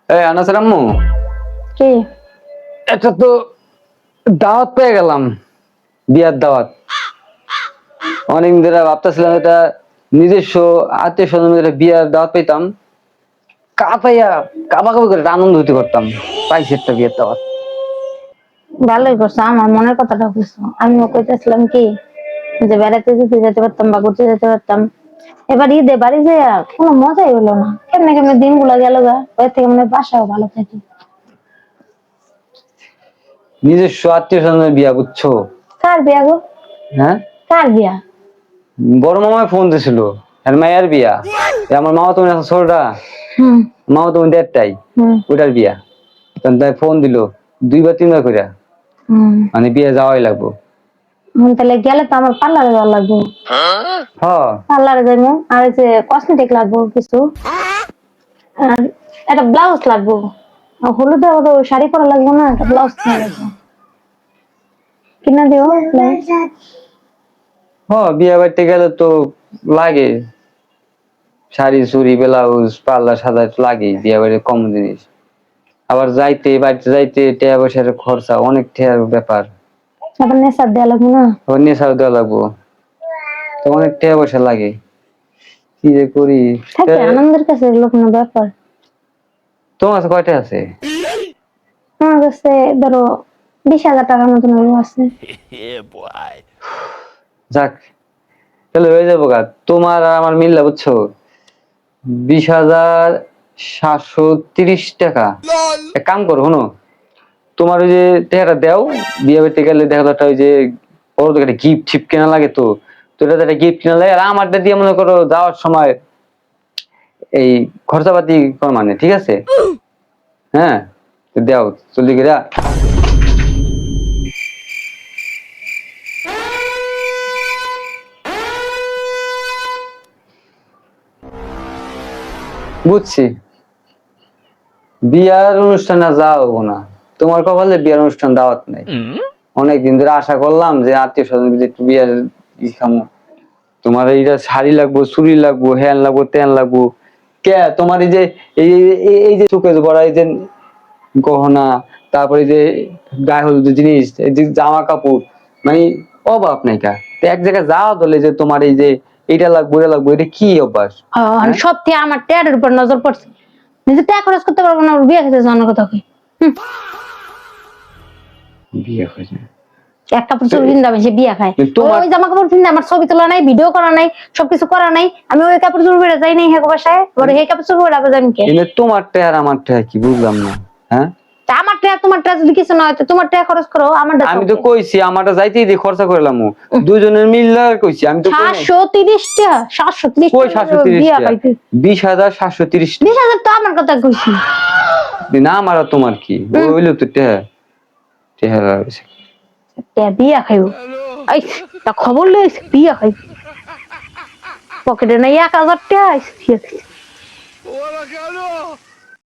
এই আনাসের আম্মু, কি এটা তো দাওয়াত পেয়ে গেলাম, বিয়ার দাওয়াত। অনেকদিন ধরে ভাবতেছিলাম এটা নিজস্ব আত্মীয় স্বজনের বিয়ার দাওয়াত পেতাম, কাঁপাইয়া কাবাকাবি করে একটা আনন্দ হইতে করতাম। পাইছি একটা বিয়ের দাওয়াত। ভালোই করছো, আমার মনের কথাটা বুঝছো। আমিও কইতেছিলাম কি যে বেড়াতে যদি যেতে পারতাম বা ঘুরতে যেতে পারতাম। এবার ঈদে বাড়ি যে কোনো মজাই হলো না, কেমনে কেমনে দিনগুলো গেল গা। ওই থেকে মানে বাসাও ভালো থাকি। নিজস্ব আত্মীয় স্বজনের বিয়া, বুঝছো? কার বিয়া গো? হ্যাঁ, কার বিয়া? বড় মামায় ফোন দিছিল, আর মায়ের বিয়া। আমার মামা তুমি এখন ছোটটা, হুম মামা তুমি দেড়টাই, হুম ওটার বিয়া। তখন তাই ফোন দিল 2 বার 3 বার করে, হুম। মানে বিয়ে যাওয়াই লাগবো। তাহলে গেলে তো আমার পার্লারে যাওয়া লাগবো। হ্যাঁ, পার্লারে যাইবো, আর এই যে কসমেটিক লাগবো কিছু, আর একটা ব্লাউজ লাগবো। আর হলুদে ওর শাড়ি পরা লাগবো না, একটা ব্লাউজ কিনা লাগবো। কিনা দিও ব্লাউজ। হ্যাঁ, বিয়ে বাড়িতে গেলে তো লাগে শাড়ি চুড়ি ব্লাউজ পাল্লা সাদা লাগে, বিয়ে বাড়ির কম জিনিস। আবার যাইতে বাড়িতে যাইতে টাকা পয়সার খরচা, অনেক টাকার ব্যাপার। আবার নেশার দেওয়া লাগবো না। আবার নেশাও দেওয়া লাগবো, তো অনেক টাকা পয়সা লাগে। কি যে করি। থাকে আনন্দের কাছে এগুলো কোনো ব্যাপার। তোমার কাছে কয়টা আছে? আমার কাছে ধরো 20,000 টাকার মতন আছে। যাক, তাহলে হয়ে যাবো গা। তোমার আর আমার মিললে, বুঝছো, 20,730 টাকা। এক কাম করো, শোনো, তোমার ওই যে টাকাটা দাও, বিয়ে বাড়িতে গেলে দেখা যাচ্ছে ওই যে বড় তো একটা গিফট টিফট কেনা লাগে, তো তো এটা একটা গিফট কেনা লাগে। আর আমারটা দিয়ে মনে করো যাওয়ার সময় এই খরচাপাতি কর, মানে ঠিক আছে। হ্যাঁ, তো দাও জলদি করে। বুঝছি, বিয়ার অনুষ্ঠানে যাও না, তোমার কপালে বিয়ার অনুষ্ঠান দাওয়াত নাই। অনেকদিন ধরে আশা করলাম যে আত্মীয় স্বজন একটু বিয়ার খামো। তোমার এইটা শাড়ি লাগবো, চুড়ি লাগবো, হ্যান লাগবো, ত্যান লাগবো। কে তোমার এই যে এই যে চোখে পড়া এই যে গহনা, তারপরে যে গায়ে হলুদের জিনিস, এই যে জামা কাপড়, মানে অভাব নাই কা। তো এক জায়গায় যাওয়া দলে যে তোমার এই যে এটা লাগবো এটা লাগবো, এটা কি অভ্যাস? হ্যাঁ? সব থেকে আমার ট্যাডের উপর নজর পড়ছে। নিজে ট্যাগ খরচ করতে পারবো না, ওর বিয়ে খেতে জানার কথা কি? বিয়ে হয়েছে এক কাপড় চোপড় কিনতে হবে, সে বিয়ে খায়। তোমার ওই জামা কাপড় কিনতে আমার ছবি তোলা নাই, ভিডিও করা নাই, সবকিছু করা নাই। আমি ওই কাপড় চোপড় পরে যাই নাই হ্যাঁ বাসায়, ওরে এই কাপড় চোপড় পরে আবার যাই কে? কিন্তু তোমারটা আর আমারটা কি বুঝলাম না। হ্যাঁ, তা আমার ট্যাগ তোমার ট্যাগ যদি কিছু না হয় তো তোমার ট্যাগ খরচ করো, আমার আমি তো কইছি আমারটা যাইতেই দিয়ে খরচা করলাম, দুজনের মিললে কইছি। আমি তো 730 টাকা, 730 কই টাকা 730 বিয়া টাকা, খাইতে। 20,730 20,000 তো আমার কথা কইছি না। আমার আর তোমার কি হইলো তো টেহা টেহা লাগছে। বিয়া খাইব। এই তা খবর লইছে বিয়া খাইব, পকেটে নাই 1,000 টাকা।